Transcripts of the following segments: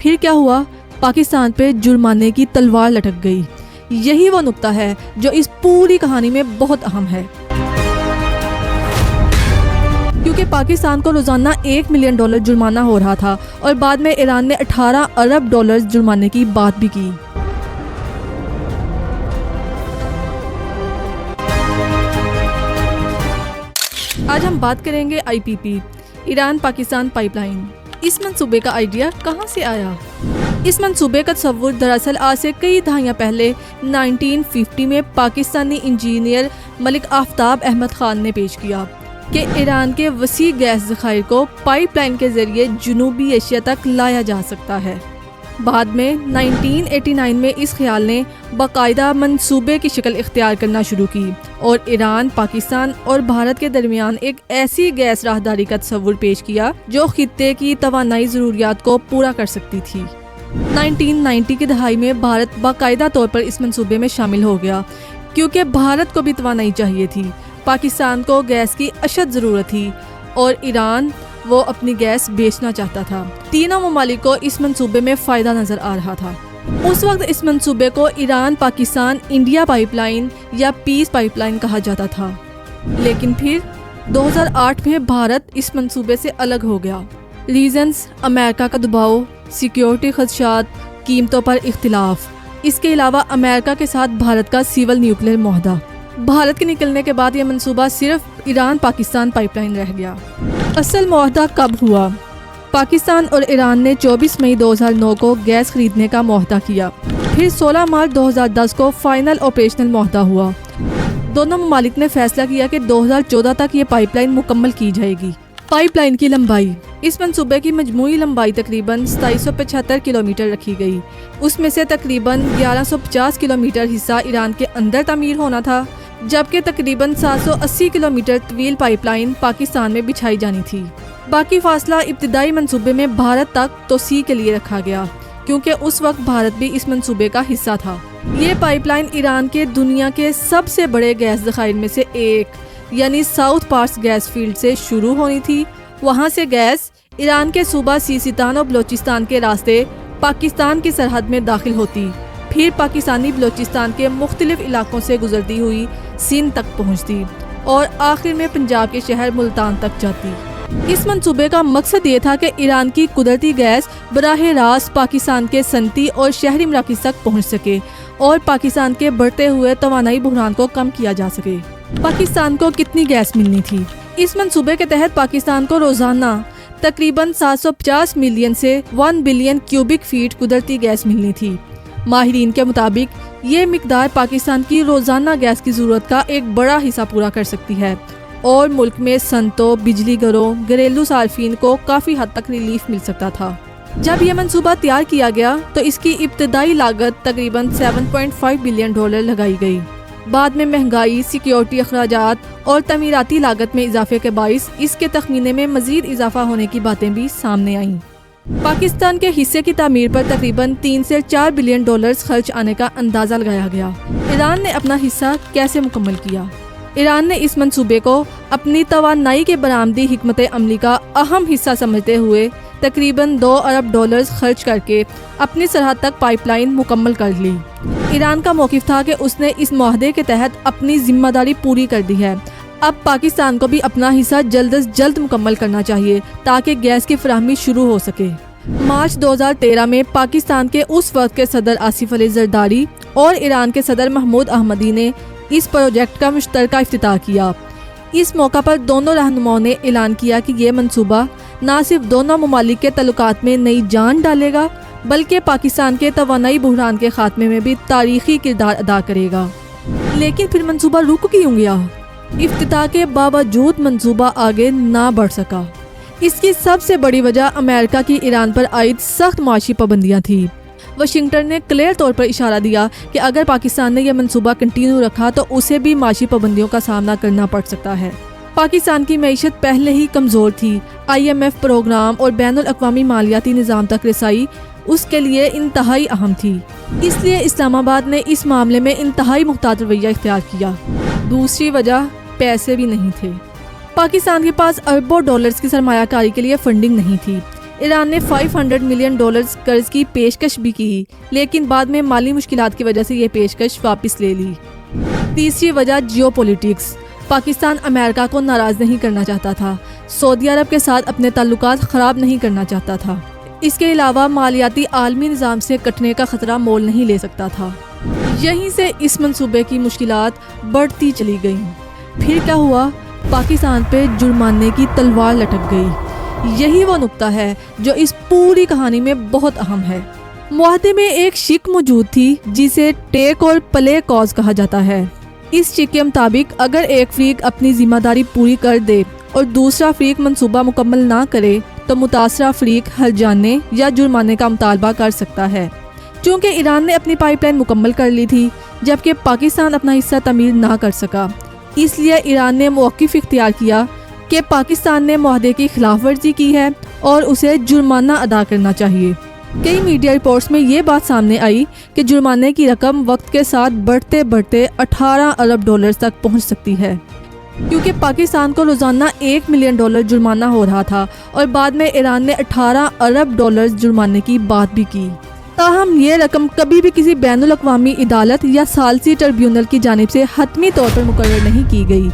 پھر کیا ہوا؟ پاکستان پہ جرمانے کی تلوار لٹک گئی۔ یہی وہ نقطہ ہے جو اس پوری کہانی میں بہت اہم ہے، کیونکہ پاکستان کو روزانہ $1 ملین جرمانہ ہو رہا تھا اور بعد میں ایران نے $18 ارب جرمانے کی بات بھی کی۔ آج ہم بات کریں گے IPP، Iran Pakistan pipeline. اس منصوبے کا آئیڈیا کہاں سے آیا؟ اس منصوبے کا تصور دراصل آج سے کئی دہائیاں پہلے 1950 میں پاکستانی انجینئر ملک آفتاب احمد خان نے پیش کیا کہ ایران کے وسیع گیس ذخائر کو پائپ لائن کے ذریعے جنوبی ایشیا تک لایا جا سکتا ہے۔ بعد میں 1989 میں اس خیال نے باقاعدہ منصوبے کی شکل اختیار کرنا شروع کی اور ایران، پاکستان اور بھارت کے درمیان ایک ایسی گیس راہداری کا تصور پیش کیا جو خطے کی توانائی ضروریات کو پورا کر سکتی تھی۔ 1990 کی دہائی میں بھارت باقاعدہ طور پر اس منصوبے میں شامل ہو گیا، کیونکہ بھارت کو بھی توانائی چاہیے تھی، پاکستان کو گیس کی اشد ضرورت تھی اور ایران وہ اپنی گیس بیچنا چاہتا تھا۔ تینوں ممالک کو اس منصوبے میں فائدہ نظر آ رہا تھا۔ اس وقت اس منصوبے کو Iran Pakistan India pipe line یا پیس پائپ لائن کہا جاتا تھا، لیکن پھر 2008 میں بھارت اس منصوبے سے الگ ہو گیا۔ ریزنز: امریکہ کا دباؤ، سیکیورٹی خدشات، قیمتوں پر اختلاف۔ اس کے علاوہ امریکہ کے ساتھ بھارت کا سول نیوکلیئر معاہدہ۔ بھارت کے نکلنے کے بعد یہ منصوبہ صرف ایران پاکستان پائپ لائن رہ گیا۔ اصل معاہدہ کب ہوا؟ پاکستان اور ایران نے 24 مئی 2009 کو گیس خریدنے کا معاہدہ کیا، پھر 16 مارچ 2010 کو فائنل آپریشنل معاہدہ ہوا۔ دونوں ممالک نے فیصلہ کیا کہ 2014 تک یہ پائپ لائن مکمل کی جائے گی۔ پائپ لائن کی لمبائی: اس منصوبے کی مجموعی لمبائی تقریباً 2775 کلومیٹر رکھی گئی۔ اس میں سے تقریباً 1150 کلومیٹر حصہ ایران کے اندر تعمیر ہونا تھا، جبکہ تقریباً 780 کلومیٹر طویل پائپ لائن پاکستان میں بچھائی جانی تھی۔ باقی فاصلہ ابتدائی منصوبے میں بھارت تک توسیع کے لیے رکھا گیا، کیونکہ اس وقت بھارت بھی اس منصوبے کا حصہ تھا۔ یہ پائپ لائن ایران کے دنیا کے سب سے بڑے گیس ذخائر میں سے ایک یعنی ساؤتھ پارس گیس فیلڈ سے شروع ہونی تھی۔ وہاں سے گیس ایران کے صوبہ سیستان اور بلوچستان کے راستے پاکستان کی سرحد میں داخل ہوتی، پھر پاکستانی بلوچستان کے مختلف علاقوں سے گزرتی ہوئی سندھ تک پہنچتی اور آخر میں پنجاب کے شہر ملتان تک جاتی۔ اس منصوبے کا مقصد یہ تھا کہ ایران کی قدرتی گیس براہ راست پاکستان کے صنعتی اور شہری مراکز تک پہنچ سکے اور پاکستان کے بڑھتے ہوئے توانائی بحران کو کم کیا جا سکے۔ پاکستان کو کتنی گیس ملنی تھی؟ اس منصوبے کے تحت پاکستان کو روزانہ تقریباً 750 ملین سے 1 بلین کیوبک فیٹ قدرتی گیس ملنی تھی۔ ماہرین کے مطابق یہ مقدار پاکستان کی روزانہ گیس کی ضرورت کا ایک بڑا حصہ پورا کر سکتی ہے اور ملک میں صنعتوں، بجلی گھروں، گھریلو صارفین کو کافی حد تک ریلیف مل سکتا تھا۔ جب یہ منصوبہ تیار کیا گیا تو اس کی ابتدائی لاگت تقریباً $7.5 بلین لگائی گئی۔ بعد میں مہنگائی، سیکیورٹی اخراجات اور تعمیراتی لاگت میں اضافے کے باعث اس کے تخمینے میں مزید اضافہ ہونے کی باتیں بھی سامنے آئیں۔ پاکستان کے حصے کی تعمیر پر تقریباً 3 سے 4 بلین ڈالرز خرچ آنے کا اندازہ لگایا گیا۔ ایران نے اپنا حصہ کیسے مکمل کیا؟ ایران نے اس منصوبے کو اپنی توانائی کے برآمدی حکمت عملی کا اہم حصہ سمجھتے ہوئے تقریباً $2 ارب خرچ کر کے اپنی سرحد تک پائپ لائن مکمل کر لی۔ ایران کا موقف تھا کہ اس نے اس معاہدے کے تحت اپنی ذمہ داری پوری کر دی ہے، اب پاکستان کو بھی اپنا حصہ جلد از جلد مکمل کرنا چاہیے تاکہ گیس کی فراہمی شروع ہو سکے۔ مارچ 2013 میں پاکستان کے اس وقت کے صدر آصف علی زرداری اور ایران کے صدر محمود احمدی نے اس پروجیکٹ کا مشترکہ افتتاح کیا۔ اس موقع پر دونوں رہنماؤں نے اعلان کیا کہ یہ منصوبہ نہ صرف دونوں ممالک کے تعلقات میں نئی جان ڈالے گا بلکہ پاکستان کے توانائی بحران کے خاتمے میں بھی تاریخی کردار ادا کرے گا۔ لیکن پھر منصوبہ رک کیوں گیا؟ افتتاح کے باوجود منصوبہ آگے نہ بڑھ سکا۔ اس کی سب سے بڑی وجہ امریکہ کی ایران پر عائد سخت معاشی پابندیاں تھیں۔ واشنگٹن نے کلیئر طور پر اشارہ دیا کہ اگر پاکستان نے یہ منصوبہ کنٹینیو رکھا تو اسے بھی معاشی پابندیوں کا سامنا کرنا پڑ سکتا ہے۔ پاکستان کی معیشت پہلے ہی کمزور تھی۔ IMF پروگرام اور بین الاقوامی مالیاتی نظام تک رسائی اس کے لیے انتہائی اہم تھی، اس لیے اسلام آباد نے اس معاملے میں انتہائی محتاط رویہ اختیار کیا۔ دوسری وجہ پیسے بھی نہیں تھے۔ پاکستان کے پاس اربوں ڈالرز کی سرمایہ کاری کے لیے فنڈنگ نہیں تھی۔ ایران نے $500 ملین قرض کی پیشکش بھی کی، لیکن بعد میں مالی مشکلات کی وجہ سے یہ پیشکش واپس لے لی۔ تیسری وجہ جیو پولیٹکس۔ پاکستان امریکہ کو ناراض نہیں کرنا چاہتا تھا، سعودی عرب کے ساتھ اپنے تعلقات خراب نہیں کرنا چاہتا تھا۔ اس کے علاوہ مالیاتی عالمی نظام سے کٹنے کا خطرہ مول نہیں لے سکتا تھا۔ یہیں سے اس منصوبے کی مشکلات بڑھتی چلی گئیں۔ پھر کیا ہوا؟ پاکستان پہ جرمانے کی تلوار لٹک گئی۔ یہی وہ نقطہ ہے جو اس پوری کہانی میں بہت اہم ہے۔ معاہدے میں ایک شق موجود تھی جسے ٹیک اور پلے کاز کہا جاتا ہے۔ اس شق کے مطابق اگر ایک فریق اپنی ذمہ داری پوری کر دے اور دوسرا فریق منصوبہ مکمل نہ کرے تو متاثرہ فریق ہرجانے یا جرمانے کا مطالبہ کر سکتا ہے۔ چونکہ ایران نے اپنی پائپ لائن مکمل کر لی تھی جبکہ پاکستان اپنا حصہ تعمیر نہ کر سکا، اس لیے ایران نے موقف اختیار کیا کہ پاکستان نے معاہدے کی خلاف ورزی کی ہے اور اسے جرمانہ ادا کرنا چاہیے۔ کئی میڈیا رپورٹس میں یہ بات سامنے آئی کہ جرمانے کی رقم وقت کے ساتھ بڑھتے بڑھتے $18 ارب تک پہنچ سکتی ہے، کیونکہ پاکستان کو روزانہ $1 ملین جرمانہ ہو رہا تھا اور بعد میں ایران نے $18 ارب جرمانے کی بات بھی کی۔ تاہم یہ رقم کبھی بھی کسی بین الاقوامی عدالت یا ثالثی ٹریبیونل کی جانب سے حتمی طور پر مقرر نہیں کی گئی۔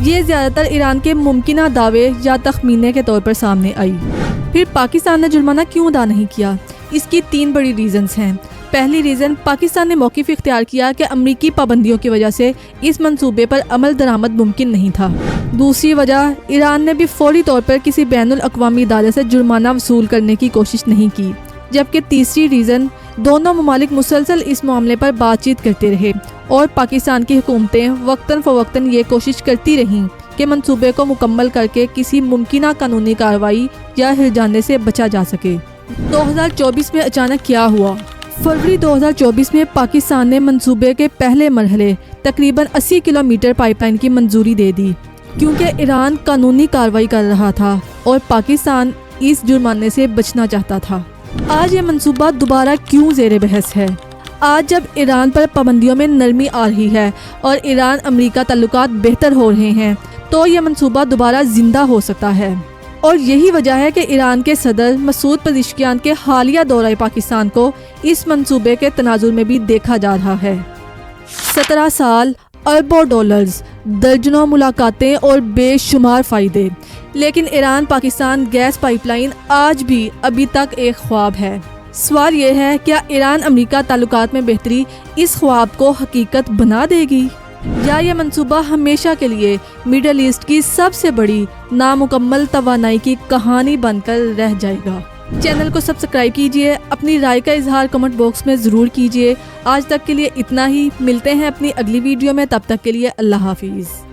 یہ زیادہ تر ایران کے ممکنہ دعوے یا تخمینے کے طور پر سامنے آئی۔ پھر پاکستان نے جرمانہ کیوں ادا نہیں کیا؟ اس کی 3 بڑی ریزنز ہیں۔ پہلی ریزن، پاکستان نے موقف اختیار کیا کہ امریکی پابندیوں کی وجہ سے اس منصوبے پر عمل درآمد ممکن نہیں تھا۔ دوسری وجہ، ایران نے بھی فوری طور پر کسی بین الاقوامی عدالت سے جرمانہ وصول کرنے کی کوشش نہیں کی۔ جبکہ تیسری ریزن، دونوں ممالک مسلسل اس معاملے پر بات چیت کرتے رہے اور پاکستان کی حکومتیں وقتاً فوقتاً یہ کوشش کرتی رہیں کہ منصوبے کو مکمل کر کے کسی ممکنہ قانونی کارروائی یا ہرجانے سے بچا جا سکے۔ 2024 میں اچانک کیا ہوا؟ فروری 2024 میں پاکستان نے منصوبے کے پہلے مرحلے تقریباً 80 کلومیٹر پائپ لائن کی منظوری دے دی، کیونکہ ایران قانونی کارروائی کر رہا تھا اور پاکستان اس جرمانے سے بچنا چاہتا تھا۔ آج یہ منصوبہ دوبارہ کیوں زیر بحث ہے؟ آج جب ایران پر پابندیوں میں نرمی آ رہی ہے اور ایران امریکہ تعلقات بہتر ہو رہے ہیں تو یہ منصوبہ دوبارہ زندہ ہو سکتا ہے، اور یہی وجہ ہے کہ ایران کے صدر مسعود پزشکیان کے حالیہ دورہ پاکستان کو اس منصوبے کے تناظر میں بھی دیکھا جا رہا ہے۔ 17 سال، اربوں ڈالرز، درجنوں ملاقاتیں اور بے شمار فائدے، لیکن Iran Pakistan gas pipeline آج بھی ابھی تک ایک خواب ہے۔ سوال یہ ہے، کیا ایران امریکہ تعلقات میں بہتری اس خواب کو حقیقت بنا دے گی، یا یہ منصوبہ ہمیشہ کے لیے مڈل ایسٹ کی سب سے بڑی نامکمل توانائی کی کہانی بن کر رہ جائے گا؟ چینل کو سبسکرائب کیجئے، اپنی رائے کا اظہار کمنٹ باکس میں ضرور کیجئے۔ آج تک کے لیے اتنا ہی، ملتے ہیں اپنی اگلی ویڈیو میں، تب تک کے لیے اللہ حافظ۔